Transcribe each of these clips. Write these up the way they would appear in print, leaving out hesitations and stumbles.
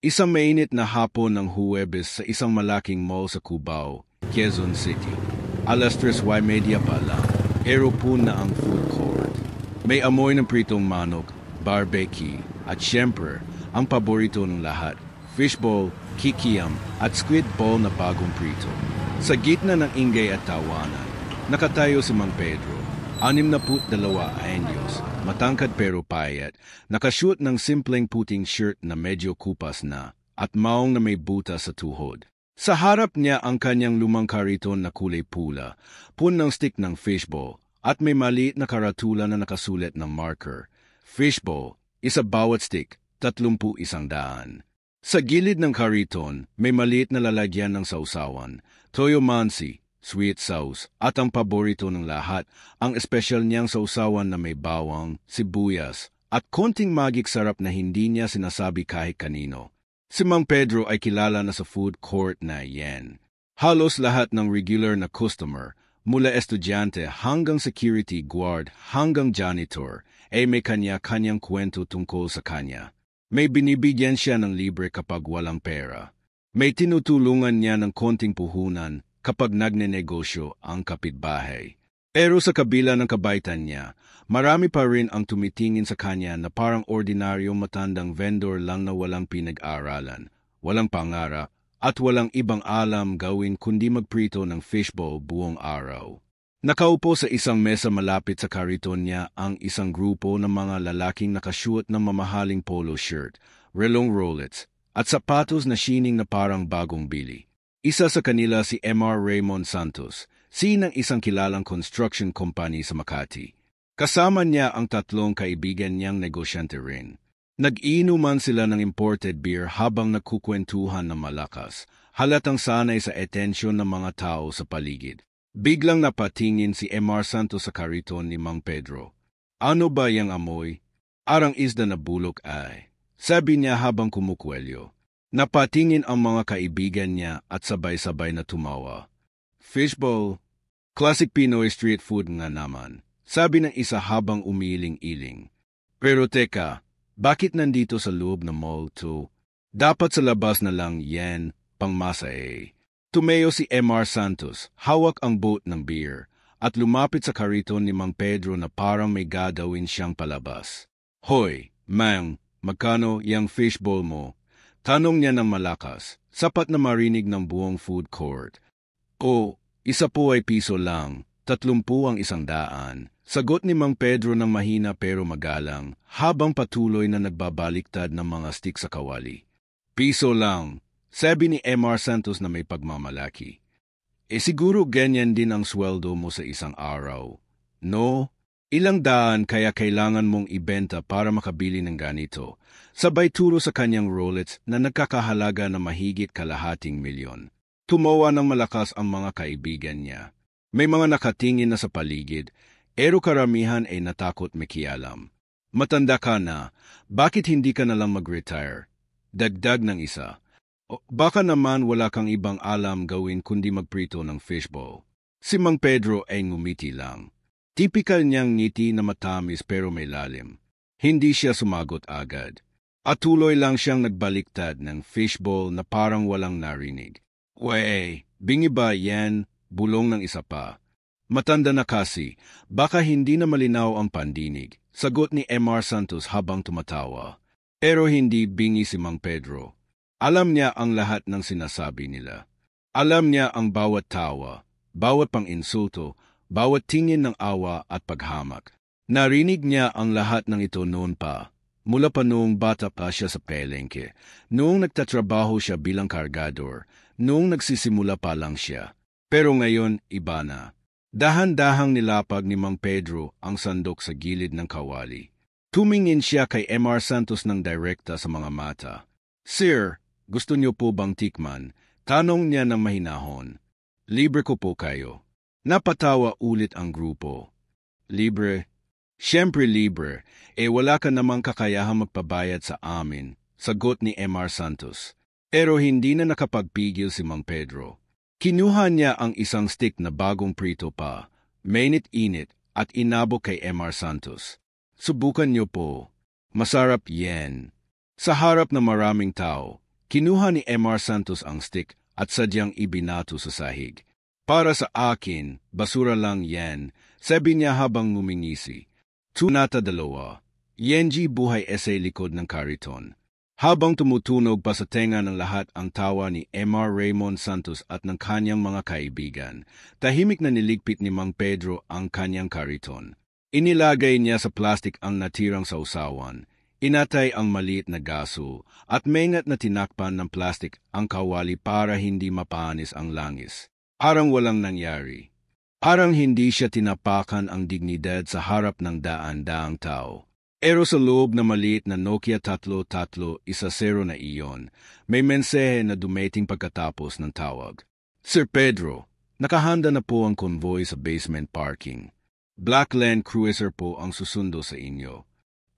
Isang mainit na hapon ng Huwebes sa isang malaking mall sa Cubao, Quezon City. Alas 3:30 pa lang, aeropun na ang food court. May amoy ng pritong manok, barbecue, at syempre, ang paborito ng lahat, fishball, kikiam, at squid ball na bagong prito. Sa gitna ng ingay at tawanan, nakatayo si Mang Pedro, 62 anyos, matangkad pero payat, nakashoot ng simpleng puting shirt na medyo kupas na, at maong na may butas sa tuhod. Sa harap niya ang kanyang lumang kariton na kulay pula, pun ng stick ng fishball, at may maliit na karatula na nakasulat ng marker. Fishball, isa bawat stick, 31. Sa gilid ng kariton, may maliit na lalagyan ng sausawan, toyo mansi, sweet sauce, at ang paborito ng lahat, ang espesyal niyang sausawan na may bawang, sibuyas, at konting magik sarap na hindi niya sinasabi kahit kanino. Si Mang Pedro ay kilala na sa food court na yan. Halos lahat ng regular na customer, mula estudyante hanggang security guard hanggang janitor, ay may kanya-kanyang kwento tungkol sa kanya. May binibigyan siya ng libre kapag walang pera. May tinutulungan niya ng konting puhunan kapag nagnenegosyo ang kapitbahay. Pero sa kabila ng kabaitan niya, marami pa rin ang tumitingin sa kanya na parang ordinaryong matandang vendor lang na walang pinag-aaralan, walang pangarap, at walang ibang alam gawin kundi magprito ng fishball buong araw. Nakaupo sa isang mesa malapit sa kariton niya ang isang grupo ng mga lalaking nakasuot ng mamahaling polo shirt, relong Rolex, at sapatos na shining na parang bagong bili. Isa sa kanila si Mr. Raymond Santos, ng isang kilalang construction company sa Makati. Kasama niya ang tatlong kaibigan niyang negosyante rin. Nag-iinuman sila ng imported beer habang nagkukwentuhan ng malakas, halatang sanay sa atensyon ng mga tao sa paligid. Biglang napatingin si Mr. Santos sa kariton ni Mang Pedro. Ano ba yang amoy? Arang isda na bulok ay, sabi niya habang kumukwelyo. Napatingin ang mga kaibigan niya at sabay-sabay na tumawa. Fishball, classic Pinoy street food nga naman, sabi ng isa habang umiling-iling. Pero teka, bakit nandito sa loob ng mall to? Dapat sa labas na lang yan, pangmasa eh. Tumeo si Mr. Santos, hawak ang boat ng beer, at lumapit sa kariton ni Mang Pedro na parang may gagawin siyang palabas. Hoy, Mang, magkano yang fishball mo? Tanong niya ng malakas, sapat na marinig ng buong food court. O, isa po ay piso lang, 30 ang 100. Sagot ni Mang Pedro ng mahina pero magalang, habang patuloy na nagbabaliktad ng mga stick sa kawali. Piso lang, sabi ni Mr. Santos na may pagmamalaki. Siguro ganyan din ang sweldo mo sa isang araw. No? Ilang daan kaya kailangan mong ibenta para makabili ng ganito. Sabay turo sa kanyang Rolex na nagkakahalaga na mahigit 250,000. Tumawa ng malakas ang mga kaibigan niya. May mga nakatingin na sa paligid, pero karamihan ay natakot makialam. Matanda ka na, bakit hindi ka nalang mag-retire? Dagdag ng isa. Baka naman wala kang ibang alam gawin kundi magprito ng fishball. Si Mang Pedro ay ngumiti lang. Tipikal niyang ngiti na matamis pero may lalim. Hindi siya sumagot agad. At tuloy lang siyang nagbaliktad ng fishball na parang walang narinig. Wey, bingi ba yan? Bulong ng isa pa. Matanda na kasi, baka hindi na malinaw ang pandinig. Sagot ni Mr. Santos habang tumatawa. Pero hindi bingi si Mang Pedro. Alam niya ang lahat ng sinasabi nila. Alam niya ang bawat tawa, bawat pang-insulto, bawat tingin ng awa at paghamak. Narinig niya ang lahat ng ito noon pa, mula pa noong bata pa siya sa palengke, noong nagtatrabaho siya bilang kargador, noong nagsisimula pa lang siya. Pero ngayon, iba na. Dahan-dahang nilapag ni Mang Pedro ang sandok sa gilid ng kawali. Tumingin siya kay Mr. Santos ng direkta sa mga mata. Sir, gusto niyo po bang tikman? Tanong niya ng mahinahon. Libre ko po kayo. Napatawa ulit ang grupo. Libre? Siyempre libre, wala ka namang kakayahang magpabayad sa amin, sagot ni Mr. Santos. Pero hindi na nakapagpigil si Mang Pedro. Kinuha niya ang isang stick na bagong prito pa, mainit-init at inabot kay Mr. Santos. Subukan niyo po. Masarap yan. Sa harap ng maraming tao, Kinuha ni Mr. Santos ang stick at sadyang ibinato sa sahig. Para sa akin, basura lang yan, sabi niya habang ngumingisi. Tunata 2. Yenji buhay essay likod ng kariton. Habang tumutunog pa sa tenga ng lahat ang tawa ni Mr. Raymond Santos at ng kanyang mga kaibigan, tahimik na niligpit ni Mang Pedro ang kanyang kariton. Inilagay niya sa plastik ang natirang sausawan, inatay ang maliit na gaso, at maingat na tinakpan ng plastik ang kawali para hindi mapanis ang langis. Parang walang nangyari. Parang hindi siya tinapakan ang dignidad sa harap ng daan-daang tao. Pero sa loob na maliit na Nokia 3310 na iyon, may mensahe na dumating pagkatapos ng tawag. Sir Pedro, nakahanda na po ang convoy sa basement parking. Black Land Cruiser po ang susundo sa inyo.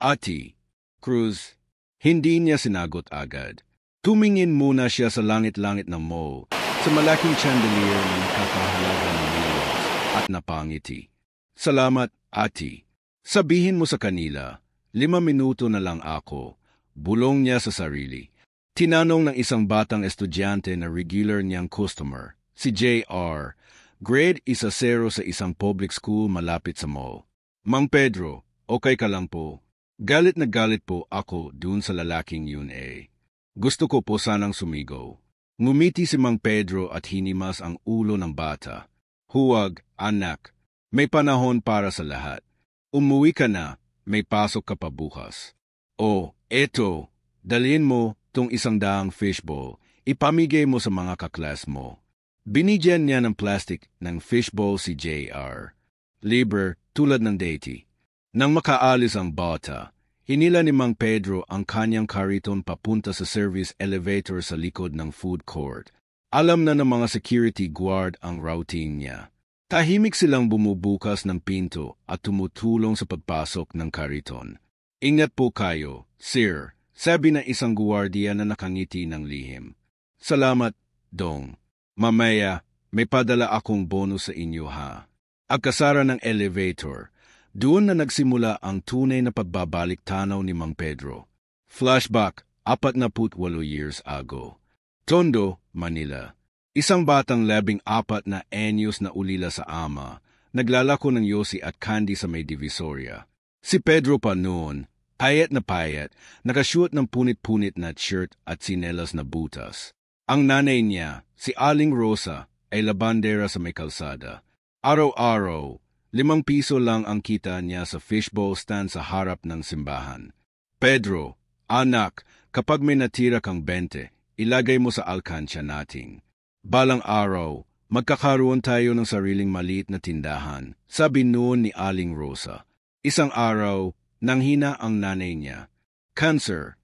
Ati, Cruz, hindi niya sinagot agad. Tumingin muna siya sa langit-langit ng mall, sa malaking chandelier na nakakahalaga ng millions, at napangiti. Salamat, Ati. Sabihin mo sa kanila, 5 minuto na lang ako, bulong niya sa sarili. Tinanong ng isang batang estudyante na regular niyang customer, si JR, grade 1-0 sa isang public school malapit sa mall. Mang Pedro, okay ka lang po? Galit na galit po ako dun sa lalaking yun eh. Gusto ko po sanang sumigaw. Ngumiti si Mang Pedro at hinimas ang ulo ng bata. Huwag, anak. May panahon para sa lahat. Umuwi ka na. May pasok ka pa bukas. O, eto, dalhin mo tong 100 fishbowl. Ipamigay mo sa mga kaklas mo. Binigyan niya ng plastic ng fishbowl si JR. Libre tulad ng deity. Nang makaalis ang bata, hinila ni Mang Pedro ang kanyang kariton papunta sa service elevator sa likod ng food court. Alam na ng mga security guard ang routine niya. Tahimik silang bumubukas ng pinto at tumutulong sa pagpasok ng kariton. Ingat po kayo, sir, sabi na isang guwardiya na nakangiti ng lihim. Salamat, Dong. Mamaya, may padala akong bonus sa inyo ha. Agkasara ng elevator, doon na nagsimula ang tunay na pagbabalik tanaw ni Mang Pedro. Flashback, 48 years ago. Tondo, Manila. Isang batang 14 na anyos na ulila sa ama, naglalako ng yosi at candy sa may Divisoria. Si Pedro pa noon, payat na payat, nakashoot ng punit-punit na shirt at sinelas na butas. Ang nanay niya, si Aling Rosa, ay labandera sa may kalsada. Araw-araw, 5 piso lang ang kita niya sa fishbowl stand sa harap ng simbahan. Pedro, anak, kapag may natira kang 20, ilagay mo sa alkansya nating. Balang araw, magkakaroon tayo ng sariling maliit na tindahan, sabi noon ni Aling Rosa. Isang araw, nanghina ang nanay niya. Cancer.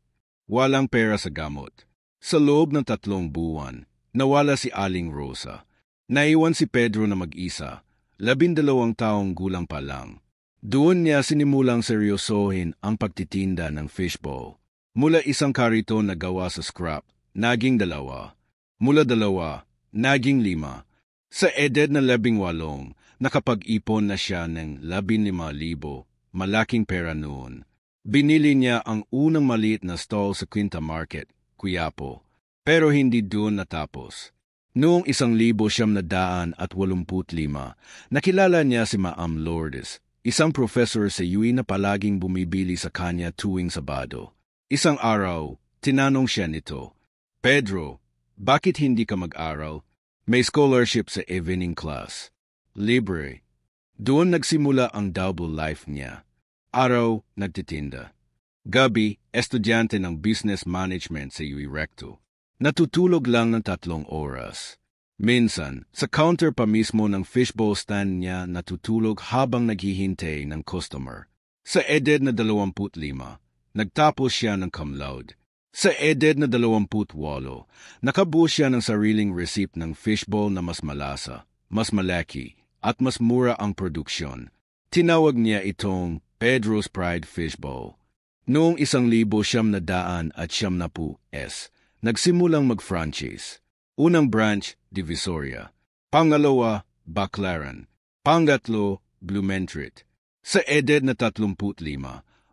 Walang pera sa gamot. Sa loob ng 3 buwan, nawala si Aling Rosa. Naiwan si Pedro na mag-isa, 12 taong gulang pa lang. Doon niya sinimulang seryosohin ang pagtitinda ng fishbowl. Mula isang kariton na gawa sa scrap, naging 2. Mula 2, naging 5. Sa edad na 18, nakapag-ipon na siya ng 15,000, malaking pera noon. Binili niya ang unang maliit na stall sa Quinta Market, Quiapo, pero hindi doon natapos. Noong 1985, nakilala niya si Ma'am Lourdes, isang professor sa UE na palaging bumibili sa kanya tuwing Sabado. Isang araw, tinanong siya nito, Pedro, bakit hindi ka mag-aral? May scholarship sa evening class. Libre. Doon nagsimula ang double life niya. Araw, nagtitinda. Gabi, estudyante ng business management sa UE Recto. Natutulog lang ng 3 oras. Minsan, sa counter pa mismo ng fishbowl stand niya natutulog habang naghihintay ng customer. Sa edad na 25, nagtapos siya ng cum laude. Sa edad na 28, nakabuo siya ng sariling receipt ng fishbowl na mas malasa, mas malaki, at mas mura ang produksyon. Tinawag niya itong Pedro's Pride Fishbowl. Noong 1990, nagsimulang mag-franchise. Unang branch, Divisoria. Pangalawa, Baclaran. Pangatlo, Blumentritt. Sa edad na 35,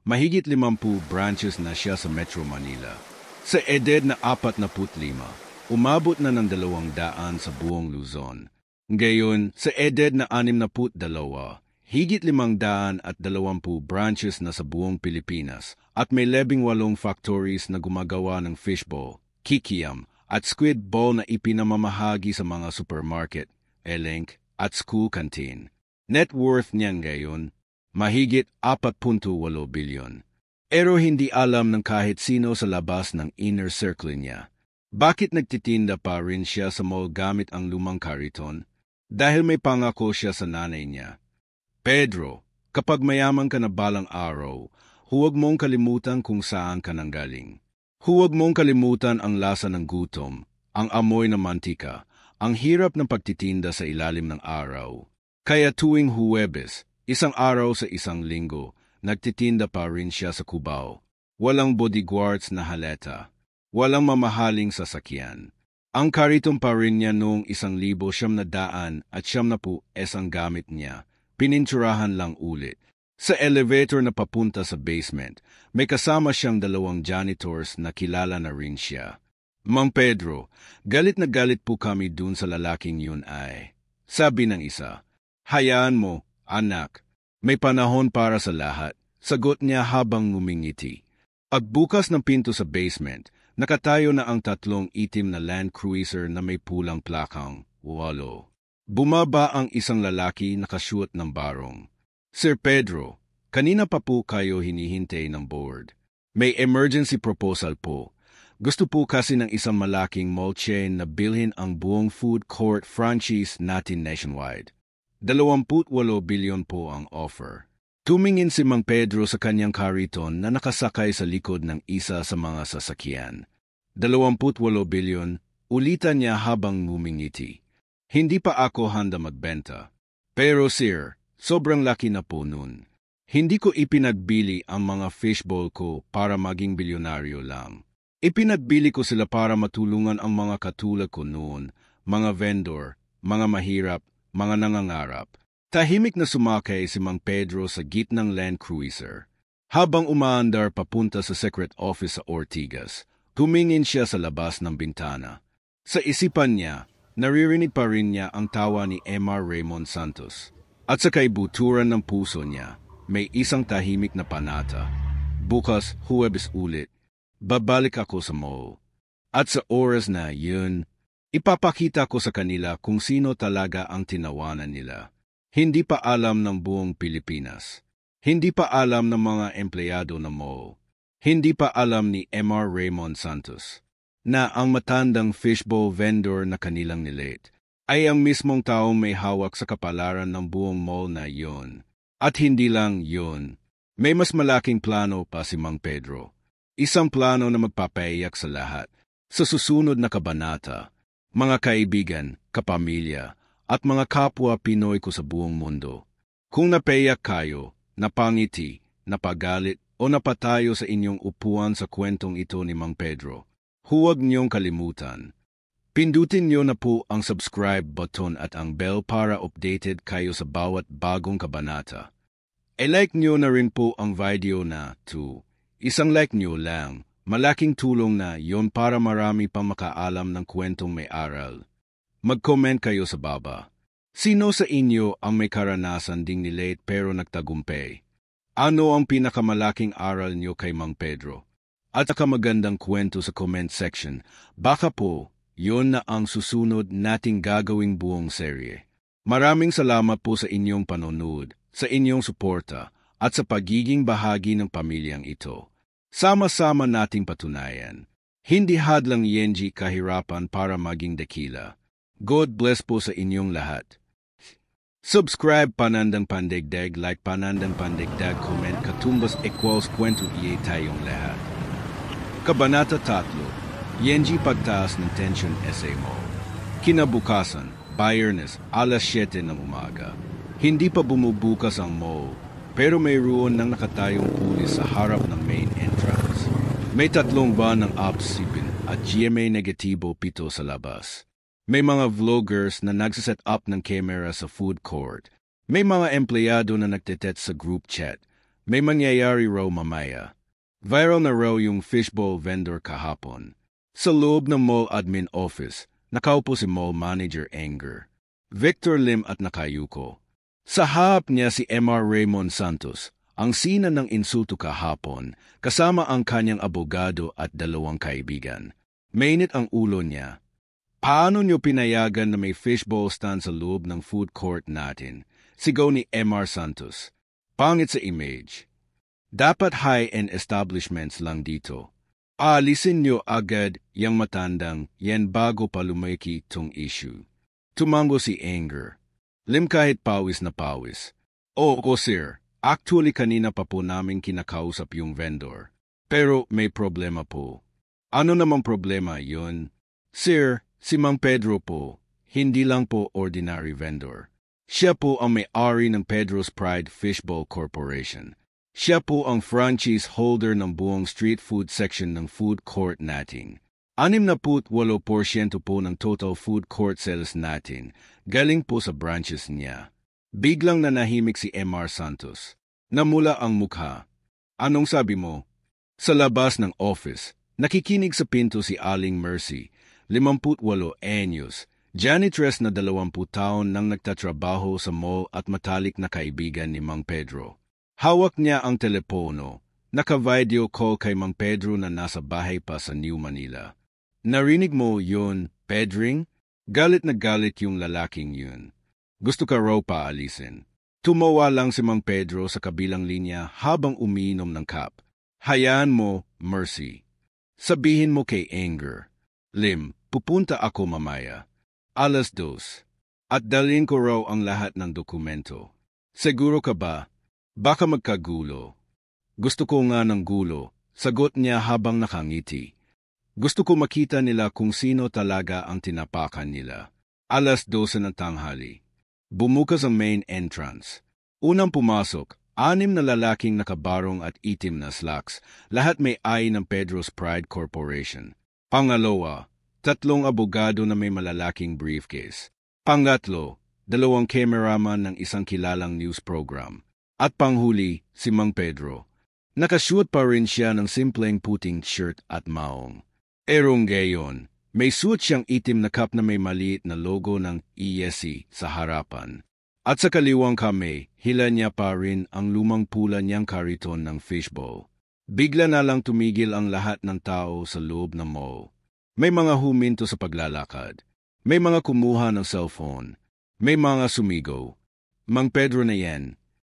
mahigit 50 branches na siya sa Metro Manila. Sa edad na 45, umabot na ng 200 sa buong Luzon. Ngayon, sa edad na 62, higit 520 branches na sa buong Pilipinas at may 18 factories na gumagawa ng fishball, kikiam at squid ball na ipinamamahagi sa mga supermarket, eleng at school canteen. Net worth niya ngayon, mahigit 4.8 bilyon. Pero hindi alam ng kahit sino sa labas ng inner circle niya. Bakit nagtitinda pa rin siya sa mall gamit ang lumang kariton? Dahil may pangako siya sa nanay niya. Pedro, kapag mayaman ka na balang araw, huwag mong kalimutan kung saan ka nanggaling. Huwag mong kalimutan ang lasa ng gutom, ang amoy ng mantika, ang hirap ng pagtitinda sa ilalim ng araw. Kaya tuwing Huwebes, isang araw sa isang linggo, nagtitinda pa rin siya sa Cubao. Walang bodyguards na haleta. Walang mamahaling sasakyan. Ang kariton pa rin niya noong 1,900 at 70 ang gamit niya. Pininturahan lang ulit. Sa elevator na papunta sa basement, may kasama siyang 2 janitors na kilala na rin siya. Mang Pedro, galit na galit po kami dun sa lalaking yun ay. Sabi ng isa, hayaan mo, anak. May panahon para sa lahat. Sagot niya habang ngumingiti. Pagbukas ng pinto sa basement, nakatayo na ang 3 itim na Land Cruiser na may pulang plakang, 8. Bumaba ang isang lalaki nakasuot ng barong. Sir Pedro, kanina pa po kayo hinihintay ng board. May emergency proposal po. Gusto po kasi ng isang malaking mall chain na bilhin ang buong food court franchise natin nationwide. 28 bilyon po ang offer. Tumingin si Mang Pedro sa kanyang kariton na nakasakay sa likod ng isa sa mga sasakyan. 28 bilyon, ulitan niya habang ngumingiti. Hindi pa ako handa magbenta. Pero sir, sobrang laki na po nun. Hindi ko ipinagbili ang mga fishbowl ko para maging bilyonaryo lang. Ipinagbili ko sila para matulungan ang mga katulad ko noon, mga vendor, mga mahirap, mga nangangarap. Tahimik na sumakay si Mang Pedro sa gitnang Land Cruiser. Habang umaandar papunta sa secret office sa Ortigas, tumingin siya sa labas ng bintana. Sa isipan niya, naririnig pa rin niya ang tawa ni Emma Raymond Santos. At sa kaibuturan ng puso niya, may isang tahimik na panata. Bukas, Huwebes ulit, babalik ako sa mall. At sa oras na yun, ipapakita ko sa kanila kung sino talaga ang tinawanan nila. Hindi pa alam ng buong Pilipinas. Hindi pa alam ng mga empleyado ng mall. Hindi pa alam ni Mr. Raymond Santos na ang matandang fishbowl vendor na kanilang nilate ay ang mismong taong may hawak sa kapalaran ng buong mall na yon. At hindi lang yon. May mas malaking plano pa si Mang Pedro. Isang plano na magpapaiyak sa lahat. Sa susunod na kabanata, mga kaibigan, kapamilya, at mga kapwa Pinoy ko sa buong mundo. Kung napaiyak kayo, napangiti, napagalit, o napatayo sa inyong upuan sa kwentong ito ni Mang Pedro, huwag niyong kalimutan. Pindutin niyo na po ang subscribe button at ang bell para updated kayo sa bawat bagong kabanata. I-like niyo na rin po ang video na 2. Isang like niyo lang, malaking tulong na yon para marami pang makaalam ng kwentong may aral. Mag-comment kayo sa baba. Sino sa inyo ang may karanasan ding nilate pero nagtagumpay? Ano ang pinakamalaking aral niyo kay Mang Pedro? At saka magandang kwento sa comment section. Baka po, yon na ang susunod nating gagawing buong serye. Maraming salamat po sa inyong panonood, sa inyong suporta, at sa pagiging bahagi ng pamilyang ito. Sama-sama nating patunayan. Hindi hadlang yenji kahirapan para maging dakila. God bless po sa inyong lahat. Subscribe Panandang Pandigdag, like Panandang Pandigdag, comment katumbas equals kwento iye tayong lahat. Kabanata 3, Yenji pagtaas ng tension essay mo. Kinabukasan, Biyernes, alas 7 ng umaga. Hindi pa bumubukas ang mall, pero mayroon nang nakatayong pulis sa harap ng main entrance. May 3 van ng OPS-7 at GMA negatibo 7 sa labas. May mga vloggers na nagsiset up ng camera sa food court. May mga empleyado na nagtitet sa group chat. May mangyayari raw mamaya. Viral na raw yung fishbowl vendor kahapon. Sa loob ng mall admin office, nakaupo si mall manager Anger, Victor Lim at nakayuko. Sa harap niya si Mr. Raymond Santos, ang sina ng insulto kahapon, kasama ang kanyang abogado at dalawang kaibigan. Mainit ang ulo niya. Paano niyo pinayagan na may fishbowl stand sa loob ng food court natin? Sigaw ni Mr. Santos. Pangit sa image. Dapat high-end establishments lang dito. Alisin niyo agad yang matandang yan bago pa lumaki tong issue. Tumango si Anger. Lim kahit pawis na pawis. Oo, sir. Actually, kanina pa po namin kinakausap yung vendor. Pero may problema po. Ano namang problema yun? Sir, si Mang Pedro po, hindi lang po ordinary vendor. Siya po ang may-ari ng Pedro's Pride Fishbowl Corporation. Siya po ang franchise holder ng buong street food section ng food court natin. 68% po ng total food court sales natin galing po sa branches niya. Biglang nanahimik si Mr. Santos. Namula ang mukha. Anong sabi mo? Sa labas ng office, nakikinig sa pinto si Aling Mercy, 58 anyos, janitress na 20 taon nang nagtatrabaho sa mall at matalik na kaibigan ni Mang Pedro. Hawak niya ang telepono, naka-video call kay Mang Pedro na nasa bahay pa sa New Manila. Narinig mo yun, Pedring? Galit na galit yung lalaking yun. Gusto ka raw paalisin. Tumawa lang si Mang Pedro sa kabilang linya habang umiinom ng cup. Hayaan mo, Mercy. Sabihin mo kay Anger. Lim, pupunta ako mamaya. 2:00. At dalhin ko raw ang lahat ng dokumento. Siguro ka ba? Baka magkagulo. Gusto ko nga ng gulo, sagot niya habang nakangiti. Gusto ko makita nila kung sino talaga ang tinapakan nila. 12:00 ng tanghali. Bumukas ang main entrance. Unang pumasok, 6 na lalaking nakabarong at itim na slacks, lahat may ay ng Pedro's Pride Corporation. Pangalawa, 3 abogado na may malalaking briefcase. Pangatlo, 2 cameraman ng isang kilalang news program. At panghuli, si Mang Pedro. Nakashoot pa rin siya ng simpleng puting shirt at maong. Erong gayon, may suot siyang itim na cup na may maliit na logo ng ESC sa harapan. At sa kaliwang kamay, hila niya pa rin ang lumang pula niyang kariton ng fishbowl. Bigla na lang tumigil ang lahat ng tao sa loob ng mall. May mga huminto sa paglalakad. May mga kumuha ng cellphone. May mga sumigaw. Mang Pedro na yan.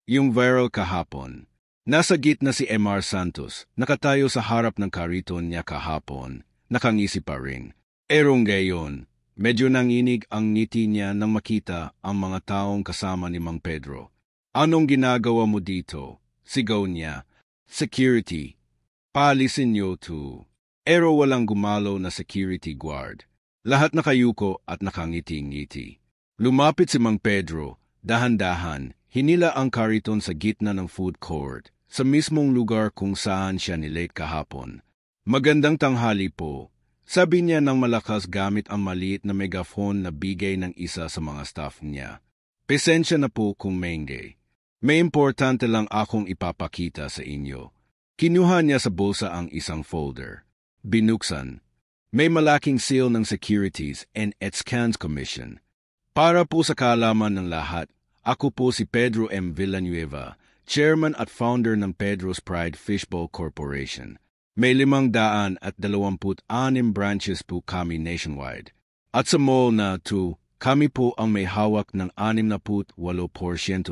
Yung viral kahapon. Nasa gitna si Mr. Santos, nakatayo sa harap ng kariton niya kahapon. Nakangisi pa rin. Erong gayon, medyo nanginig ang ngiti niya nang makita ang mga taong kasama ni Mang Pedro. Anong ginagawa mo dito? Sigaw niya. Security. Paalisin niyo to. Ero walang gumalaw na security guard. Lahat nakayuko at nakangiti-ngiti. Lumapit si Mang Pedro, dahan-dahan, hinila ang kariton sa gitna ng food court, sa mismong lugar kung saan siya nilate kahapon. Magandang tanghali po. Sabi niya ng malakas gamit ang maliit na megaphone na bigay ng isa sa mga staff niya. Pasensya na po kung maingay. May importante lang akong ipapakita sa inyo. Kinuha niya sa bulsa ang isang folder. Binuksan. May malaking seal ng Securities and Exchange Commission. Para po sa kaalaman ng lahat, ako po si Pedro M. Villanueva, Chairman at Founder ng Pedro's Pride Fishbowl Corporation. May 526 branches po kami nationwide. At sa mall na to, kami po ang may hawak ng 68%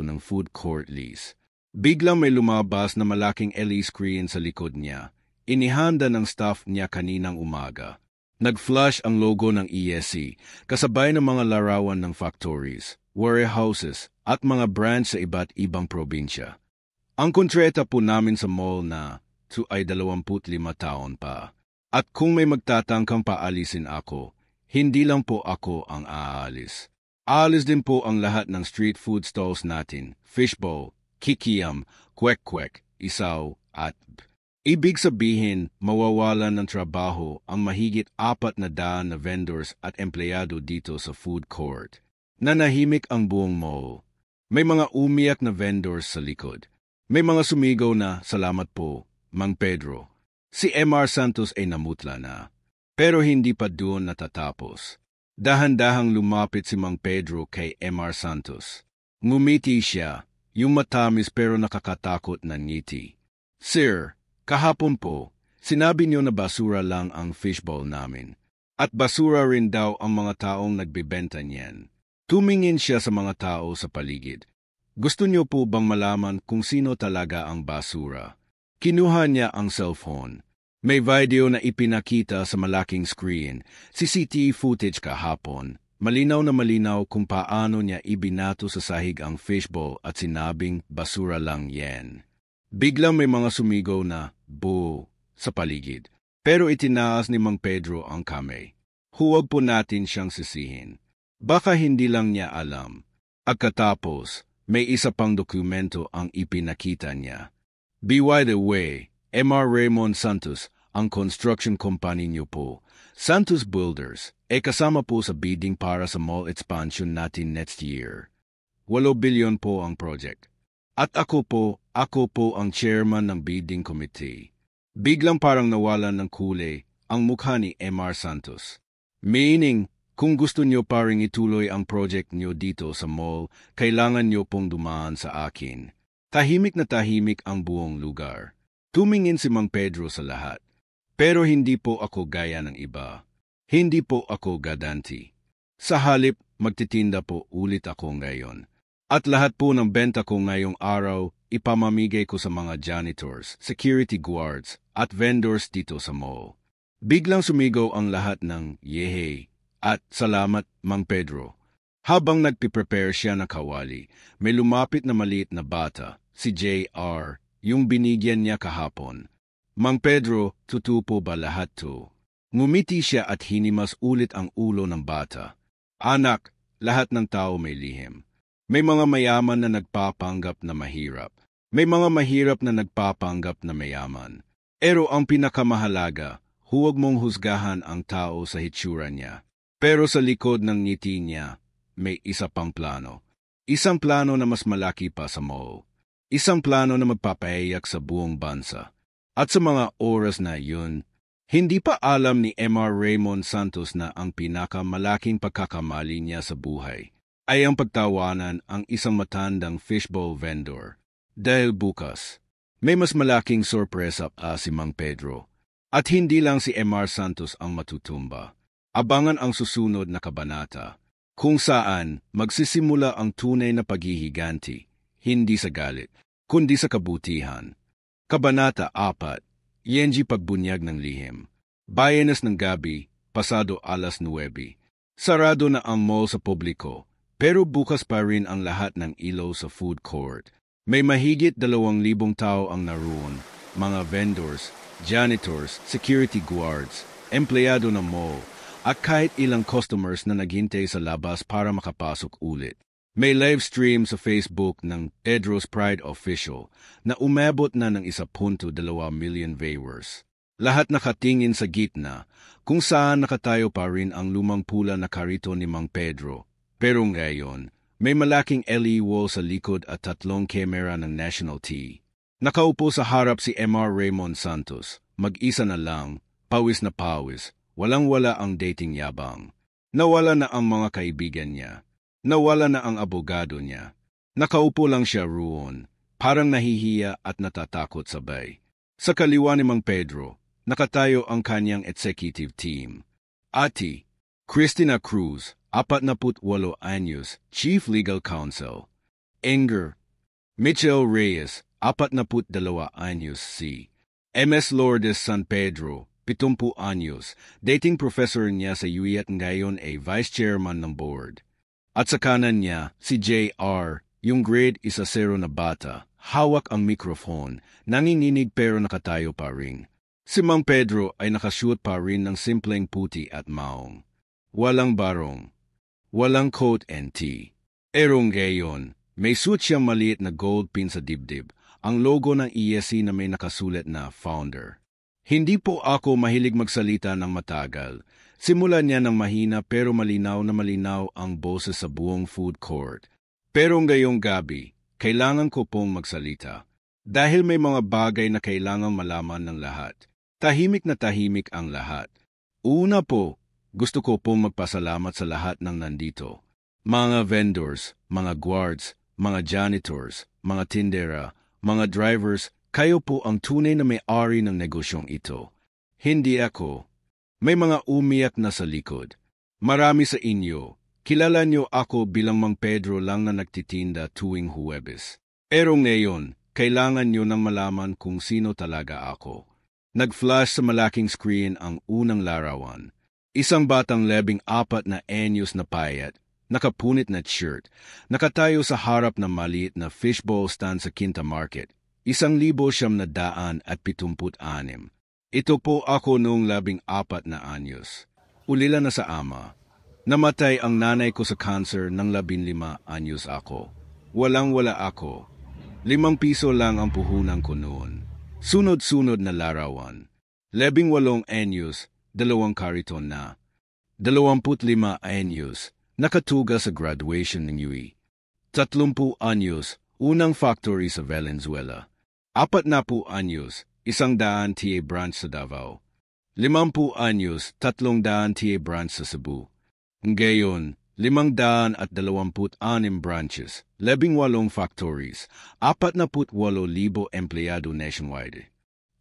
ng food court lease. Biglang may lumabas na malaking LED screen sa likod niya. Inihanda ng staff niya kaninang umaga. Nag-flash ang logo ng ESC, kasabay ng mga larawan ng factories, warehouses, at mga branch sa iba't ibang probinsya. Ang kontrata po namin sa mall na ay 25 taon pa. At kung may magtatangkang paalisin ako, hindi lang po ako ang aalis. Aalis din po ang lahat ng street food stalls natin, fishbowl, kikiam, kwek-kwek, isaw, at ibig sabihin, mawawalan ng trabaho ang mahigit 400 na vendors at empleyado dito sa food court. Nanahimik ang buong mall. May mga umiyak na vendors sa likod. May mga sumigaw na, salamat po, Mang Pedro. Si MR Santos ay namutla na. Pero hindi pa doon natatapos. Dahan-dahang lumapit si Mang Pedro kay MR Santos. Ngumiti siya, yung matamis pero nakakatakot na ngiti. Sir, kahapon po, sinabi niyo na basura lang ang fishbowl namin. At basura rin daw ang mga taong nagbibenta niyan. Tumingin siya sa mga tao sa paligid. Gusto niyo po bang malaman kung sino talaga ang basura? Kinuha niya ang cellphone. May video na ipinakita sa malaking screen, CCTV footage kahapon. Malinaw na malinaw kung paano niya ibinato sa sahig ang fishbowl at sinabing basura lang yan. Biglang may mga sumigaw na boo sa paligid. Pero itinaas ni Mang Pedro ang kamay. Huwag po natin siyang sisihin. Baka hindi lang niya alam. Pagkatapos, may isa pang dokumento ang ipinakita niya. By the way, MR Raymond Santos, ang construction company niyo po, Santos Builders, kasama po sa bidding para sa mall expansion natin next year. 8 bilyon po ang project. At ako po ang chairman ng bidding committee. Biglang parang nawalan ng kulay ang mukha ni MR Santos. Meaning, kung gusto niyo pa ring ituloy ang project niyo dito sa mall, kailangan niyo pong dumaan sa akin. Tahimik na tahimik ang buong lugar. Tumingin si Mang Pedro sa lahat. Pero hindi po ako gaya ng iba. Hindi po ako gadanti. Sa halip, magtitinda po ulit ako ngayon. At lahat po ng benta ko ngayong araw, ipamamigay ko sa mga janitors, security guards, at vendors dito sa mall. Biglang sumigaw ang lahat ng yehey at salamat, Mang Pedro. Habang nagpiprepare siya ng kawali, may lumapit na maliit na bata, si JR, yung binigyan niya kahapon. Mang Pedro, totoo po ba lahat to? Ngumiti siya at hinimas ulit ang ulo ng bata. Anak, lahat ng tao may lihim. May mga mayaman na nagpapanggap na mahirap. May mga mahirap na nagpapanggap na mayaman. Pero ang pinakamahalaga, huwag mong husgahan ang tao sa hitsura niya. Pero sa likod ng ngiti niya, may isa pang plano. Isang plano na mas malaki pa sa mall. Isang plano na magpapahiyak sa buong bansa. At sa mga oras na yun, hindi pa alam ni MR Raymond Santos na ang pinakamalaking pagkakamali niya sa buhay ay ang pagtawanan ang isang matandang fishbowl vendor. Dahil bukas, may mas malaking sorpresa si Mang Pedro. At hindi lang si MR Santos ang matutumba. Abangan ang susunod na kabanata, kung saan magsisimula ang tunay na paghihiganti, hindi sa galit, kundi sa kabutihan. Kabanata 4, Yenji Pagbunyag ng Lihim. Bayanes ng gabi, pasado 9:00. Sarado na ang mall sa publiko, pero bukas pa rin ang lahat ng ilaw sa food court. May mahigit 2,000 tao ang naroon, mga vendors, janitors, security guards, empleyado ng mall, at kahit ilang customers na naghintay sa labas para makapasok ulit. May live stream sa Facebook ng Pedro's Pride Official na umabot na ng 1.2 million viewers. Lahat nakatingin sa gitna kung saan nakatayo pa rin ang lumang pula na karito ni Mang Pedro. Pero ngayon, may malaking LED wall sa likod at 3 kamera ng National T. Nakaupo sa harap si MR Raymond Santos, mag-isa na lang, pawis na pawis, walang-wala ang dating yabang. Nawala na ang mga kaibigan niya. Nawala na ang abogado niya. Nakaupo lang siya roon, parang nahihiya at natatakot sabay. Sa kaliwa ni Mang Pedro, nakatayo ang kanyang executive team. Ati, Cristina Cruz, 48 anyos, Chief Legal Counsel. Enger, Mitchell Reyes, 42 anyos, C. MS Lourdes San Pedro, 70 anyos, dating professor niya sa UIAT ngayon ay vice chairman ng board. At sa kanan niya, si JR, yung grade 1-0 na bata, hawak ang microphone, nanginginig pero nakatayo pa rin. Si Mang Pedro ay nakashoot pa rin ng simpleng puti at maong. Walang barong, walang coat and tee. Pero ngayon, may suit siyang maliit na gold pin sa dibdib, ang logo ng ESC na may nakasulat na founder. Hindi po ako mahilig magsalita ng matagal. Simulan niya ng mahina pero malinaw na malinaw ang boses sa buong food court. Pero ngayong gabi, kailangan ko pong magsalita. Dahil may mga bagay na kailangang malaman ng lahat. Tahimik na tahimik ang lahat. Una po, gusto ko pong magpasalamat sa lahat ng nandito. Mga vendors, mga guards, mga janitors, mga tindera, mga drivers, kayo po ang tunay na may-ari ng negosyong ito. Hindi ako. May mga umiyak na sa likod. Marami sa inyo. Kilala niyo ako bilang Mang Pedro lang na nagtitinda tuwing Huwebes. Pero ngayon, kailangan niyo nang malaman kung sino talaga ako. Nag-flash sa malaking screen ang unang larawan. Isang batang 14 na anyos na payat, nakapunit na shirt, nakatayo sa harap ng maliit na fishbowl stand sa Quinta Market. 1,976. Ito po ako noong 14 na anyos. Ulila na sa ama. Namatay ang nanay ko sa cancer ng 15 anyos ako. Walang-wala ako. 5 piso lang ang puhunan ko noon. Sunod-sunod na larawan. 18 anyos, 2 kariton na. 25 anyos, nakatuga sa graduation ng UE. 30 anyos, unang factory sa Valenzuela. 40 anyos, 100 TA branch sa Davao. 50 anyos, 300 TA branch sa Cebu. Ngayon, 526 branches, 18 factories, 48,000 empleyado nationwide.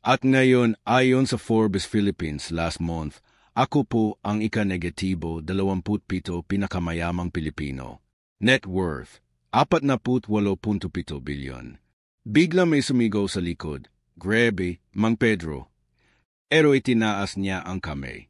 At ngayon, ayon sa Forbes Philippines last month, ako po ang ika-negatibo 27 pinakamayamang Pilipino. Net worth, 48.7 bilyon. Bigla may sumigaw sa likod, "Grabe, Mang Pedro." Pero itinaas niya ang kamay.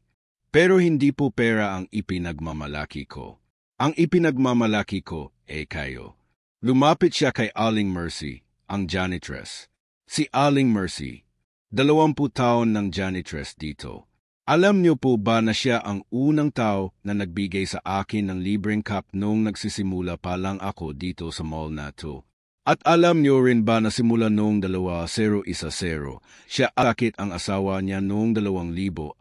Pero hindi po pera ang ipinagmamalaki ko. Ang ipinagmamalaki ko ay kayo. Lumapit siya kay Aling Mercy, ang janitress. Si Aling Mercy, 20 taon ng janitress dito. Alam niyo po ba na siya ang unang tao na nagbigay sa akin ng libreng cup noong nagsisimula pa lang ako dito sa mall na to? At alam niyo rin ba na simula noong 2010, siya akit ang asawa niya noong 2018.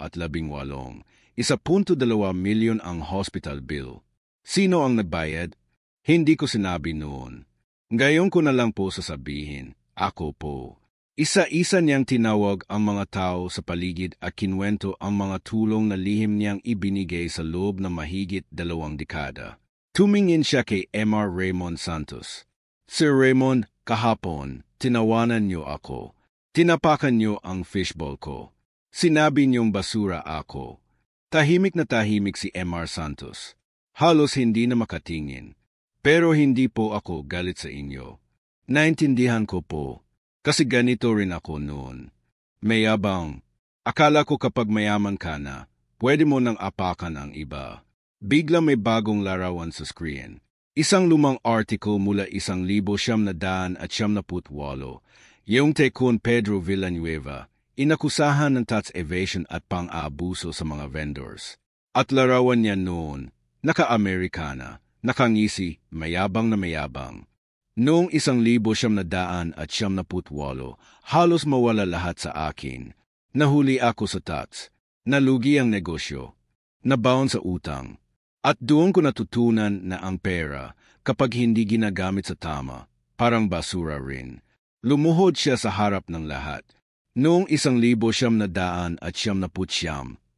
1.2 milyon ang hospital bill. Sino ang nagbayad? Hindi ko sinabi noon. Ngayon ko na lang po sasabihin, ako po. Isa-isa niyang tinawag ang mga tao sa paligid at kinwento ang mga tulong na lihim niyang ibinigay sa loob ng mahigit 2 dekada. Tumingin siya kay Mr. Raymond Santos. Sir Raymond, kahapon, tinawanan niyo ako. Tinapakan niyo ang fishbowl ko. Sinabi niyong basura ako. Tahimik na tahimik si Mr. Santos. Halos hindi na makatingin. Pero hindi po ako galit sa inyo. Naintindihan ko po. Kasi ganito rin ako noon. Mayabang. Akala ko kapag mayaman ka na, pwede mo nang apakan ang iba. Bigla may bagong larawan sa screen. Isang lumang article mula 1,978. Yung Tycoon Pedro Villanueva, inakusahan ng tax evasion at pang-aabuso sa mga vendors. At larawan niya noon, naka-Amerikana, nakangisi, mayabang na mayabang. Noong 1,978, halos mawala lahat sa akin. Nahuli ako sa tax, nalugi ang negosyo, nabaon sa utang. At doon ko natutunan na ang pera, kapag hindi ginagamit sa tama, parang basura rin. Lumuhod siya sa harap ng lahat. Noong 1,979,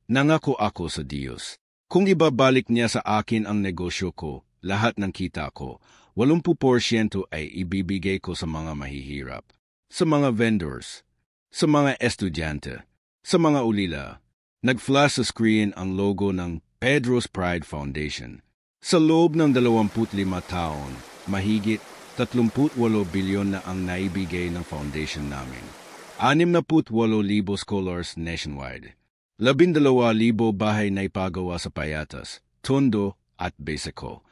nangako ako sa Diyos. Kung ibabalik niya sa akin ang negosyo ko, lahat ng kita ko, 80% ay ibibigay ko sa mga mahihirap, sa mga vendors, sa mga estudyante, sa mga ulila. Nag-flash sa screen ang logo ng Pedro's Pride Foundation. Sa loob ng 25 taon, mahigit 38 bilyon na ang naibigay ng foundation namin. 68,000 scholars nationwide. 12,000 bahay na ipagawa sa Payatas, Tondo at Basico.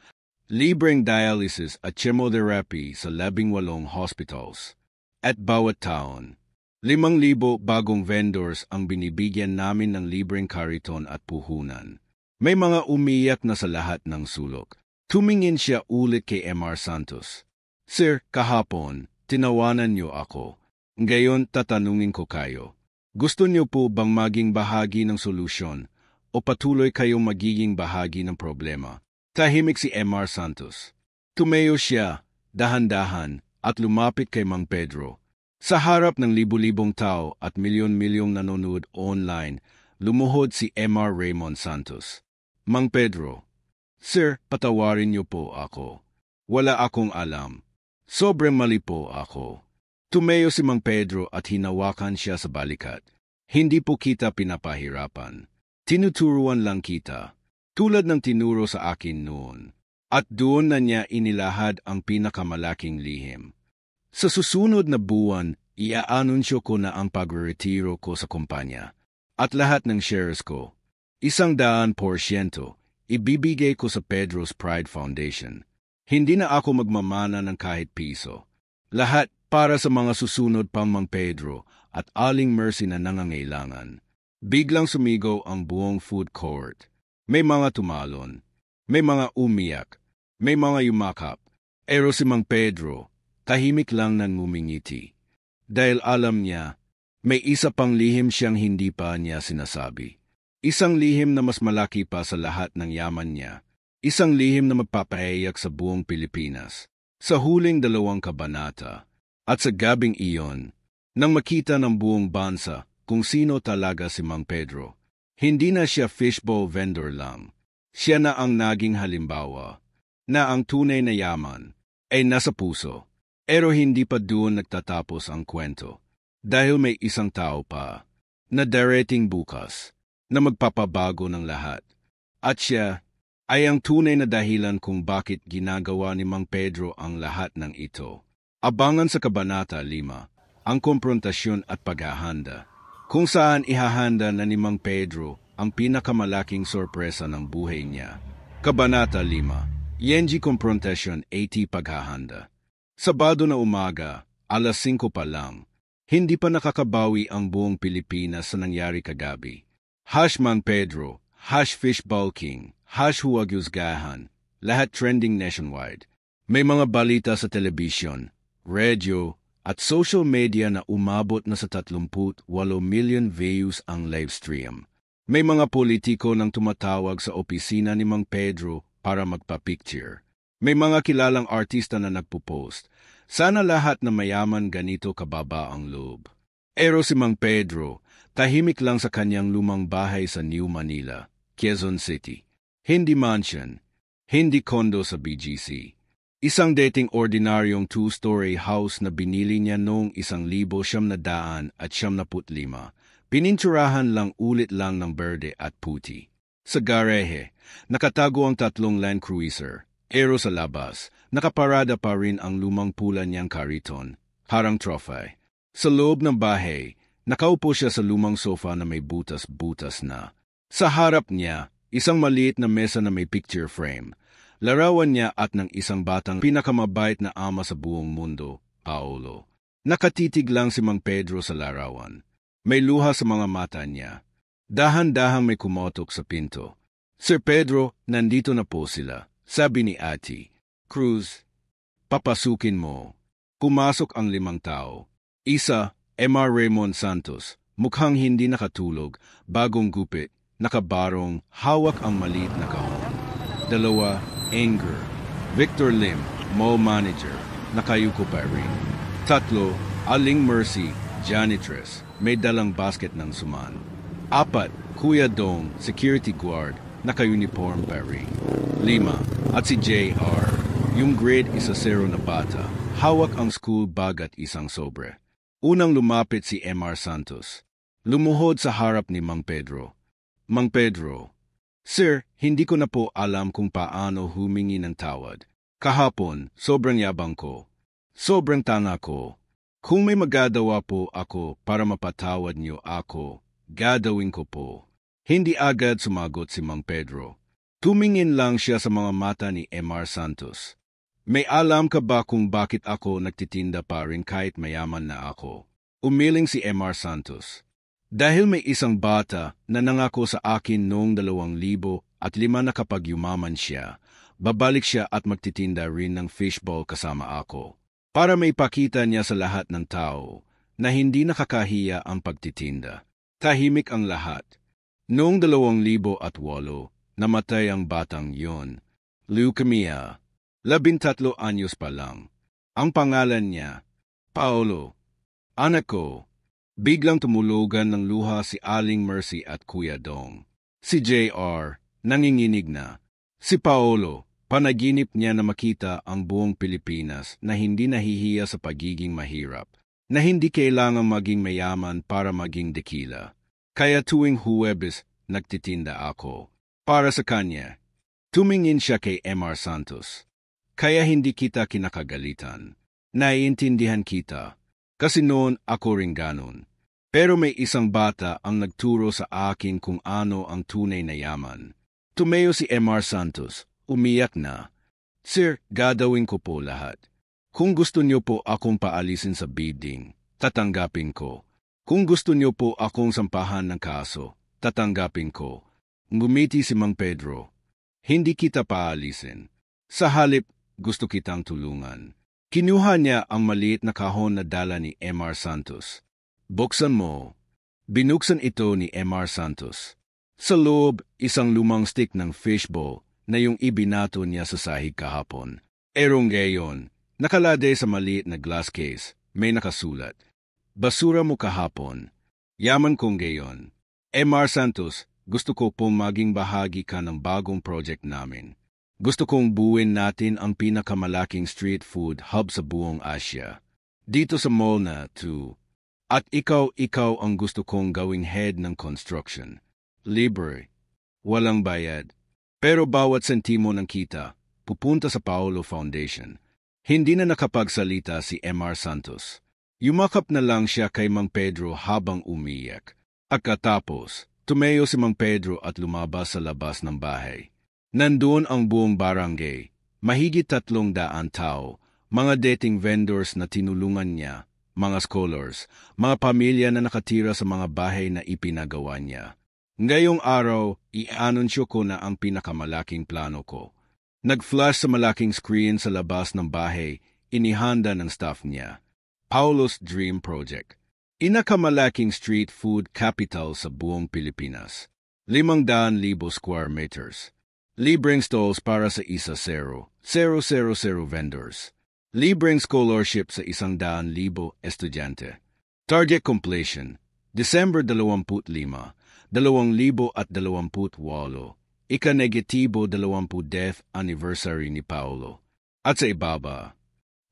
Libreng dialysis at chemotherapy sa 18 hospitals. At bawat taon, 5,000 bagong vendors ang binibigyan namin ng libreng kariton at puhunan. May mga umiyak na sa lahat ng sulok. Tumingin siya ulit kay Mr. Santos. Sir, kahapon, tinawanan niyo ako. Ngayon tatanungin ko kayo. Gusto niyo po bang maging bahagi ng solusyon o patuloy kayong magiging bahagi ng problema? Tahimik si Mr. Santos. Tumayo siya, dahan-dahan, at lumapit kay Mang Pedro. Sa harap ng libu-libong tao at milyon-milyong nanonood online, lumuhod si Mr. Raymond Santos. Mang Pedro, Sir, patawarin niyo po ako. Wala akong alam. Sobrang mali po ako. Tumayo si Mang Pedro at hinawakan siya sa balikat. Hindi po kita pinapahirapan. Tinuturuan lang kita. Tulad ng tinuro sa akin noon. At doon na niya inilahad ang pinakamalaking lihim. Sa susunod na buwan, iaanunsyo ko na ang pagretiro ko sa kumpanya. At lahat ng shares ko, 100%, ibibigay ko sa Pedro's Pride Foundation. Hindi na ako magmamana ng kahit piso. Lahat para sa mga susunod pang Mang Pedro at Aling Mercy na nangangailangan. Biglang sumigaw ang buong food court. May mga tumalon, may mga umiyak, may mga yumakap. Pero si Mang Pedro, tahimik lang nang ngumingiti. Dahil alam niya, may isa pang lihim siyang hindi pa niya sinasabi. Isang lihim na mas malaki pa sa lahat ng yaman niya. Isang lihim na magpapahayak sa buong Pilipinas. Sa huling 2 kabanata, at sa gabing iyon, nang makita ng buong bansa kung sino talaga si Mang Pedro, hindi na siya fishbowl vendor lang. Siya na ang naging halimbawa, na ang tunay na yaman ay nasa puso. Pero hindi pa doon nagtatapos ang kwento. Dahil may isang tao pa na darating bukas na magpapabago ng lahat. At siya ay ang tunay na dahilan kung bakit ginagawa ni Mang Pedro ang lahat ng ito. Abangan sa Kabanata 5, ang komprontasyon at paghahanda, kung saan ihahanda na ni Mang Pedro ang pinakamalaking sorpresa ng buhay niya. Kabanata 5, Yenji Komprontasyon 80 Paghahanda. Sabado na umaga, 5:00 pa lang, hindi pa nakakabawi ang buong Pilipinas sa nangyari kagabi. Mang Pedro, #Fishbowl King, #Huwag Husgahan, lahat trending nationwide. May mga balita sa telebisyon, radio, at social media na umabot na sa 38 million views ang live stream. May mga politiko nang tumatawag sa opisina ni Mang Pedro para magpa-picture. May mga kilalang artista na nagpo-post. Sana lahat na mayaman ganito kababa ang loob. Pero si Mang Pedro, tahimik lang sa kanyang lumang bahay sa New Manila, Quezon City. Hindi mansion, hindi kondo sa BGC. Isang dating ordinaryong 2-story house na binili niya noong 1995. Pininturahan lang ulit lang ng berde at puti. Sa garehe, nakatago ang 3 Land Cruiser. Pero sa labas, nakaparada pa rin ang lumang pula niyang kariton, harang trophy. Sa loob ng bahay, nakaupo siya sa lumang sofa na may butas-butas na. Sa harap niya, isang maliit na mesa na may picture frame. Larawan niya at ng isang batang pinakamabait na ama sa buong mundo, Paolo. Nakatitig lang si Mang Pedro sa larawan. May luha sa mga mata niya. Dahan-dahang may kumotok sa pinto. Sir Pedro, nandito na po sila. Sabi ni Ate Cruz, papasukin mo. Pumasok ang 5 tao. Isa, Mr. Raymond Santos, mukhang hindi nakatulog, bagong gupit, nakabarong, hawak ang maliit na kahon. 2, Anger, Victor Lim, mall manager, nakayuko pa rin. 3, Aling Mercy, janitress, may dalang basket ng suman. 4, Kuya Dong, security guard, naka-uniform pa rin. 5, at si JR, yung grade 1-0 na bata, hawak ang school bag at isang sobre. Unang lumapit si Mr. Santos. Lumuhod sa harap ni Mang Pedro. Mang Pedro, Sir, hindi ko na po alam kung paano humingi ng tawad. Kahapon, sobrang yabang ko. Sobrang tanga ko. Kung may magagawa po ako para mapatawad niyo ako, gagawin ko po. Hindi agad sumagot si Mang Pedro. Tumingin lang siya sa mga mata ni Mr. Santos. May alam ka ba kung bakit ako nagtitinda pa rin kahit mayaman na ako? Umiling si Mr. Santos. Dahil may isang bata na nangako sa akin noong 2005 na kapag yumaman siya, babalik siya at magtitinda rin ng fishbowl kasama ako. Para may pakita niya sa lahat ng tao na hindi nakakahiya ang pagtitinda. Tahimik ang lahat. Noong 2008, namatay ang batang yon. Leukemia. 13 anyos pa lang. Ang pangalan niya, Paolo. Anak ko, biglang tumulugan ng luha si Aling Mercy at Kuya Dong. Si JR, nanginginig na. Si Paolo, panaginip niya na makita ang buong Pilipinas na hindi nahihiya sa pagiging mahirap, na hindi kailangang maging mayaman para maging dekila. Kaya tuwing Huwebes, nagtitinda ako. Para sa kanya, tumingin siya kay MR Santos. Kaya hindi kita kinakagalitan. Naiintindihan kita. Kasi noon ako ring ganon. Pero may isang bata ang nagturo sa akin kung ano ang tunay na yaman. Tumayo si MR Santos, umiyak na. Sir, gagawin ko po lahat. Kung gusto niyo po akong paalisin sa bidding, tatanggapin ko. Kung gusto niyo po akong sampahan ng kaso, tatanggapin ko. Ngumiti si Mang Pedro. Hindi kita paalisin. Sa halip, gusto kitang tulungan. Kinuha niya ang maliit na kahon na dala ni MR Santos. Buksan mo. Binuksan ito ni MR Santos. Sa loob, isang lumang stick ng fishbowl na yung ibinato niya sa sahig kahapon. Erong gayon, nakalagay sa maliit na glass case, may nakasulat. Basura mo kahapon. Yaman kong gayon. MR Santos, gusto ko pong maging bahagi ka ng bagong project namin. Gusto kong buuin natin ang pinakamalaking street food hub sa buong Asia. Dito sa mall na 2. At ikaw ang gusto kong gawing head ng construction. Libre. Walang bayad. Pero bawat sentimo ng kita, pupunta sa Paolo Foundation. Hindi na nakapagsalita si MR Santos. Yumakap na lang siya kay Mang Pedro habang umiyak. At katapos, tumayo si Mang Pedro at lumabas sa labas ng bahay. Nandoon ang buong barangay, mahigit 300 tao, mga dating vendors na tinulungan niya, mga scholars, mga pamilya na nakatira sa mga bahay na ipinagawa niya. Ngayong araw, i-anunsyo ko na ang pinakamalaking plano ko. Nag-flash sa malaking screen sa labas ng bahay, inihanda ng staff niya. Paolo's Dream Project. Inakamalaking street food capital sa buong Pilipinas. 500,000 square meters. Libreng stalls para sa 1,000 vendors. Libreng scholarship sa 100,000 estudyante. Target completion, December 25, 2028. Ika-negatibo 20 death anniversary ni Paolo. At sa ibaba,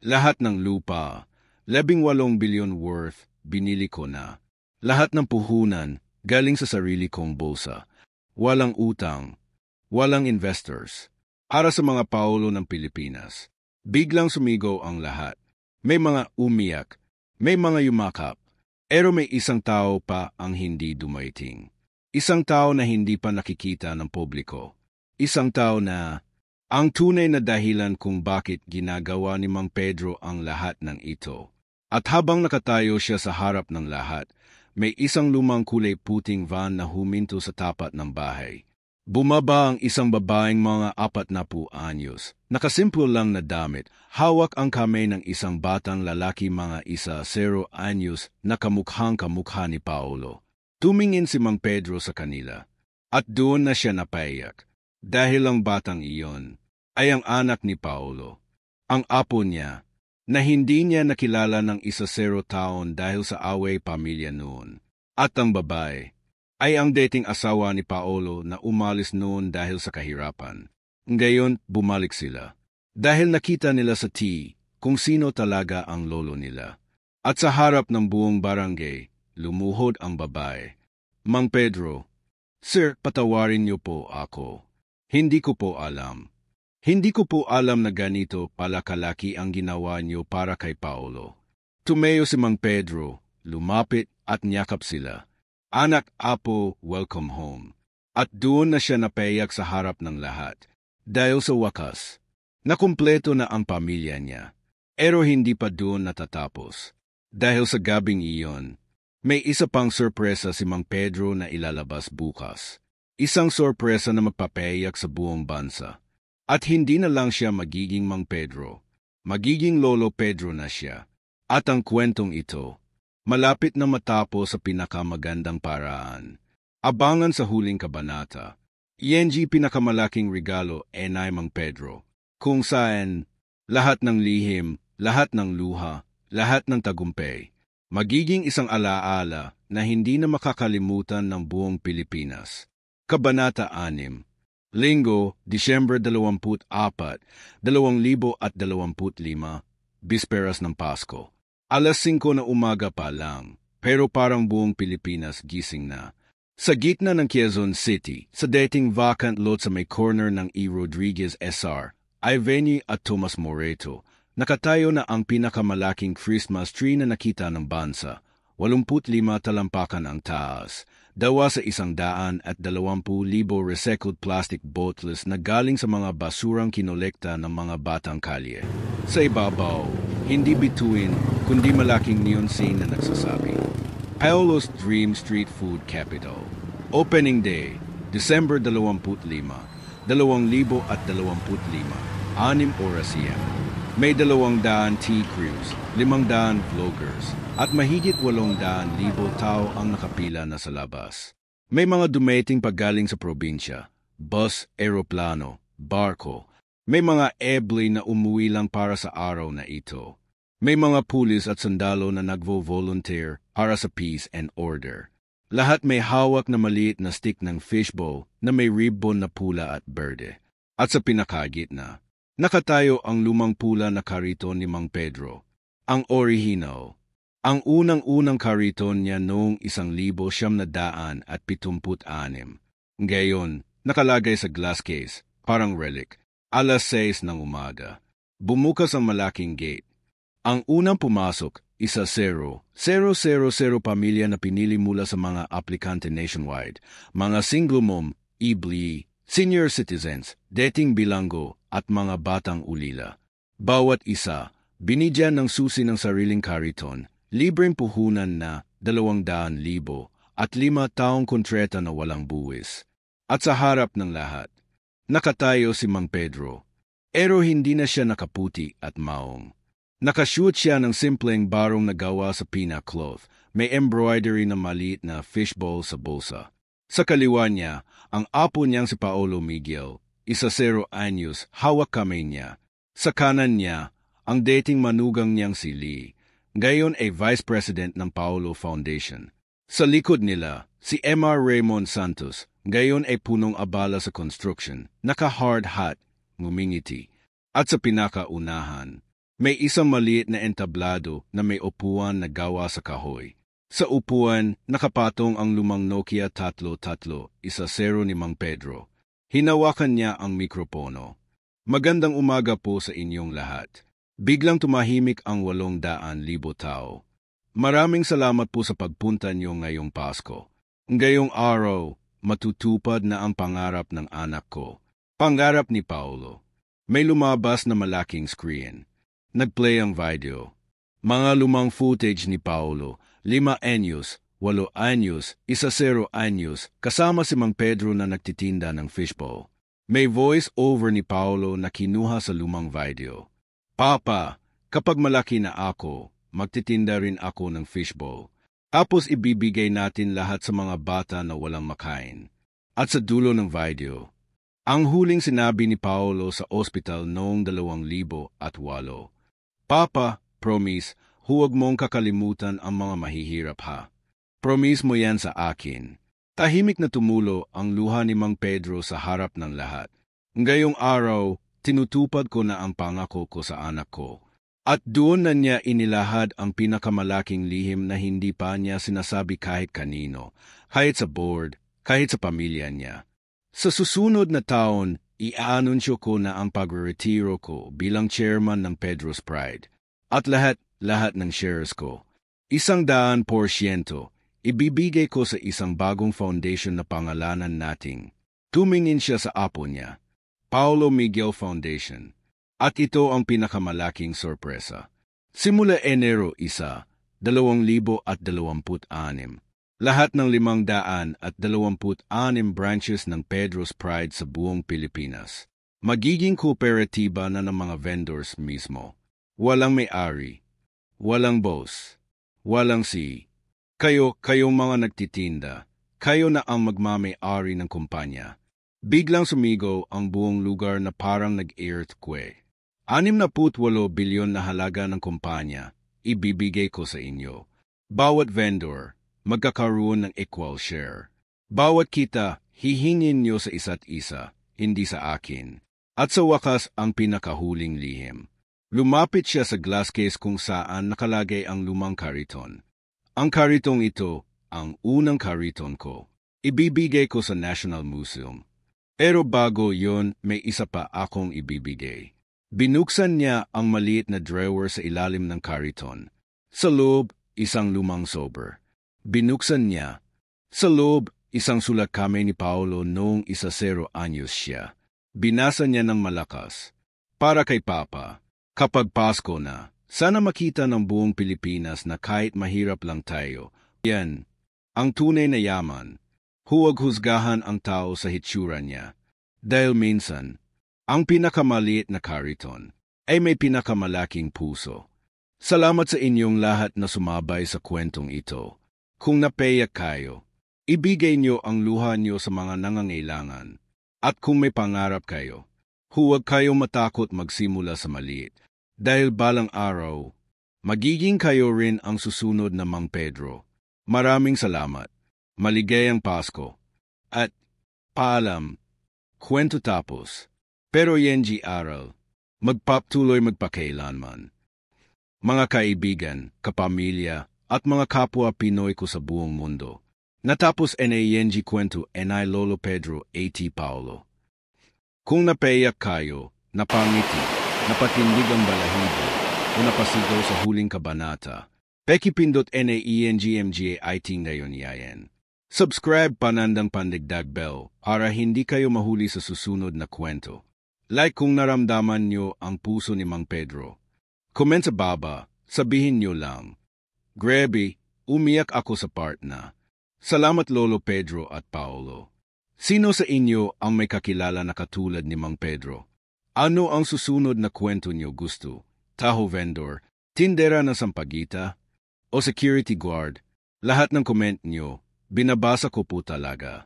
lahat ng lupa, 18 billion worth, binili ko na. Lahat ng puhunan, galing sa sarili kong bulsa. Walang utang. Walang investors. Para sa mga Paolo ng Pilipinas, biglang sumigaw ang lahat. May mga umiyak, may mga yumakap, pero may isang tao pa ang hindi dumaiting. Isang tao na hindi pa nakikita ng publiko. Isang tao na ang tunay na dahilan kung bakit ginagawa ni Mang Pedro ang lahat ng ito. At habang nakatayo siya sa harap ng lahat, may isang lumang kulay puting van na huminto sa tapat ng bahay. Bumaba ang isang babaeng mga 40 anyos, nakasimplo lang na damit, hawak ang kamay ng isang batang lalaki mga 10 anyos na kamukhang-kamukha ni Paolo. Tumingin si Mang Pedro sa kanila, at doon na siya napaiyak, dahil ang batang iyon ay ang anak ni Paolo, ang apo niya, na hindi niya nakilala ng 10 taon dahil sa away pamilya noon, at ang babae ay ang dating asawa ni Paolo na umalis noon dahil sa kahirapan. Ngayon, bumalik sila. Dahil nakita nila sa kung sino talaga ang lolo nila. At sa harap ng buong barangay, lumuhod ang babae. Mang Pedro, Sir, patawarin niyo po ako. Hindi ko po alam. Hindi ko po alam na ganito pala kalaki ang ginawa niyo para kay Paolo. Tumayo si Mang Pedro, lumapit at niyakap sila. Anak, apo, welcome home. At doon na siya napayak sa harap ng lahat. Dahil sa wakas, nakumpleto na ang pamilya niya. Pero hindi pa doon natatapos. Dahil sa gabing iyon, may isa pang sorpresa si Mang Pedro na ilalabas bukas. Isang sorpresa na magpapayak sa buong bansa. At hindi na lang siya magiging Mang Pedro. Magiging Lolo Pedro na siya. At ang kwentong ito, malapit na matapos sa pinakamagandang paraan. Abangan sa huling kabanata. ENG pinakamalaking regalo ay Mang Pedro, kung saan lahat ng lihim, lahat ng luha, lahat ng tagumpay, Magiging isang alaala na hindi na makakalimutan ng buong Pilipinas. Kabanata 6, Linggo, Disyembre 24, 2025, Bisperas ng Pasko. Alas 5 na umaga pa lang, pero parang buong Pilipinas gising na. Sa gitna ng Quezon City, sa dating vacant lot sa may corner ng E. Rodriguez SR, Iveni at Tomas Moreto, nakatayo na ang pinakamalaking Christmas tree na nakita ng bansa. 85 talampakan ang taas. Dawa sa 120,000 recycled plastic bottles na galing sa mga basurang kinolekta ng mga batang kalye. Sa ibabaw, hindi bituin, kundi malaking neon sign na nagsasabi, Paolo's Dream Street Food Capital. Opening Day, December 25, 2025, 6 oras AM. May 200 tea crews, 500 vloggers, at mahigit 800,000 tao ang nakapila na sa labas. May mga dumating paggaling sa probinsya, bus, eroplano, barko. May mga eble na umuwi lang para sa araw na ito. May mga pulis at sundalo na nagvo-volunteer para sa peace and order. Lahat may hawak na maliit na stick ng fishbowl na may ribbon na pula at berde. At sa pinakagitna, nakatayo ang lumang pula na kariton ni Mang Pedro, ang original. Ang unang-unang kariton niya noong 1976. Ngayon, nakalagay sa glass case, parang relic. Alas 6 ng umaga. Bumukas ang malaking gate. Ang unang pumasok, 10,000 pamilya na pinili mula sa mga aplikante nationwide, mga single mom, ibli, senior citizens, dating bilanggo, at mga batang ulila. Bawat isa, binigyan ng susi ng sariling kariton, libreng puhunan na 200,000 at 5 taong kontreta na walang buwis. At sa harap ng lahat, nakatayo si Mang Pedro. Pero hindi na siya nakaputi at maong. Nakashoot siya ng simpleng barong na gawa sa pina cloth, may embroidery na maliit na fishbowl sa bulsa. Sa kaliwa niya, ang apo niyang si Paolo Miguel, 10 anyos, hawak kamay niya. Sa kanan niya, ang dating manugang niyang si Lee, ngayon ay Vice President ng Paolo Foundation. Sa likod nila, si M.R. Raymond Santos, ngayon ay punong abala sa construction, naka-hard hat, ngumingiti. At sa pinakaunahan, may isang maliit na entablado na may upuan na gawa sa kahoy. Sa upuan, nakapatong ang lumang Nokia 3310 ni Mang Pedro. Hinawakan niya ang mikropono. Magandang umaga po sa inyong lahat. Biglang tumahimik ang 800,000 tao. Maraming salamat po sa pagpunta niyo ngayong Pasko. Ngayong araw, matutupad na ang pangarap ng anak ko. Pangarap ni Paolo. May lumabas na malaking screen. Nagplay ang video. Mga lumang footage ni Paolo, 5 anyos, 8 anyos, 10 anyos, kasama si Mang Pedro na nagtitinda ng fishbowl. May voice over ni Paolo na kinuha sa lumang video. Papa, kapag malaki na ako, magtitinda rin ako ng fishbowl. Tapos ibibigay natin lahat sa mga bata na walang makain. At sa dulo ng video, ang huling sinabi ni Paolo sa ospital noong 2008. Papa, promise, huwag mong kakalimutan ang mga mahihirap ha. Promise mo yan sa akin. Tahimik na tumulo ang luha ni Mang Pedro sa harap ng lahat. Ngayong araw, tinutupad ko na ang pangako ko sa anak ko. At doon na niya inilahad ang pinakamalaking lihim na hindi pa niya sinasabi kahit kanino, kahit sa board, kahit sa pamilya niya. Sa susunod na taon, i-aanunsyo ko na ang pagre-retiro ko bilang chairman ng Pedro's Pride. At lahat ng shares ko, 100%, ibibigay ko sa isang bagong foundation na pangalanan nating. Tumingin siya sa apo niya, Paolo Miguel Foundation. At ito ang pinakamalaking sorpresa. Simula Enero 1, 2026, lahat ng 526 branches ng Pedro's Pride sa buong Pilipinas. Magiging kooperatiba na ng mga vendors mismo. Walang may-ari, walang boss, walang si. Kayong mga nagtitinda, kayo na ang magmamay-ari ng kumpanya. Biglang sumigaw ang buong lugar na parang nag-earthquake. 68 bilyon na halaga ng kumpanya, ibibigay ko sa inyo. Bawat vendor, magkakaroon ng equal share. Bawat kita, hihingin nyo sa isa't isa, hindi sa akin. At sa wakas ang pinakahuling lihim. Lumapit siya sa glass case kung saan nakalagay ang lumang kariton. Ang karitong ito, ang unang kariton ko. Ibibigay ko sa National Museum. Pero bago yon, may isa pa akong ibibigay. Binuksan niya ang maliit na drawer sa ilalim ng kariton. Sa loob, isang lumang sober. Binuksan niya. Sa loob, isang sulat kamay ni Paolo noong 10 anyos siya. Binasa niya ng malakas. Para kay Papa, kapag Pasko na, sana makita ng buong Pilipinas na kahit mahirap lang tayo. Yan, ang tunay na yaman. Huwag husgahan ang tao sa hitsura niya. Dahil minsan, ang pinakamaliit na kariton ay may pinakamalaking puso. Salamat sa inyong lahat na sumabay sa kwentong ito. Kung napayak kayo, ibigay niyo ang luha niyo sa mga nangangailangan. At kung may pangarap kayo, huwag kayong matakot magsimula sa maliit. Dahil balang araw, magiging kayo rin ang susunod na Mang Pedro. Maraming salamat. Maligayang Pasko. At paalam, kwento tapos. Pero yenji aral, magpaptuloy magpakailanman. Mga kaibigan, kapamilya, at mga kapwa Pinoy ko sa buong mundo. Natapos na yenji kwento ni Lolo Pedro A.T. Paolo. Kung napayak kayo, napangiti, napatindig ang balahibo, o napasigaw sa huling kabanata, pekipindot na ENGMGA iting ngayon yayan. Subscribe Panandang Pandigdag Bell para hindi kayo mahuli sa susunod na kwento. Like kung naramdaman nyo ang puso ni Mang Pedro. Comment sa baba, sabihin nyo lang. Grabe, umiyak ako sa part na. Salamat Lolo Pedro at Paolo. Sino sa inyo ang may kakilala na katulad ni Mang Pedro? Ano ang susunod na kwento nyo gusto? Taho vendor, tindera ng sampagita, o security guard? Lahat ng comment nyo, binabasa ko po talaga.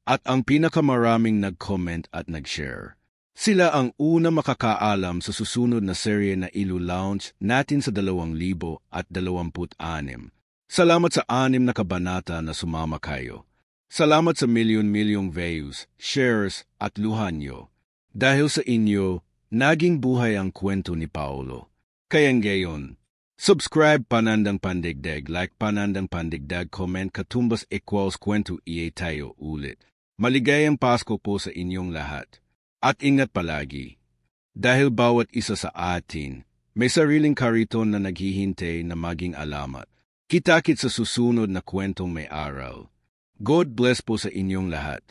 At ang pinakamaraming nag-comment at nag-share. Sila ang una makakaalam sa susunod na serye na ilu-launch natin sa 2026. Salamat sa 6 na kabanata na sumama kayo. Salamat sa milyon-milyong views, shares at luha nyo. Dahil sa inyo, naging buhay ang kwento ni Paolo. Kaya ngayon, subscribe Panandang Pandigdag, like Panandang Pandigdag, comment katumbas equals kwento tayo ulit. Maligayang Pasko po sa inyong lahat. At ingat palagi. Dahil bawat isa sa atin, may sariling kariton na naghihintay na maging alamat. Kita-kit sa susunod na kwentong may aral. God bless po sa inyong lahat.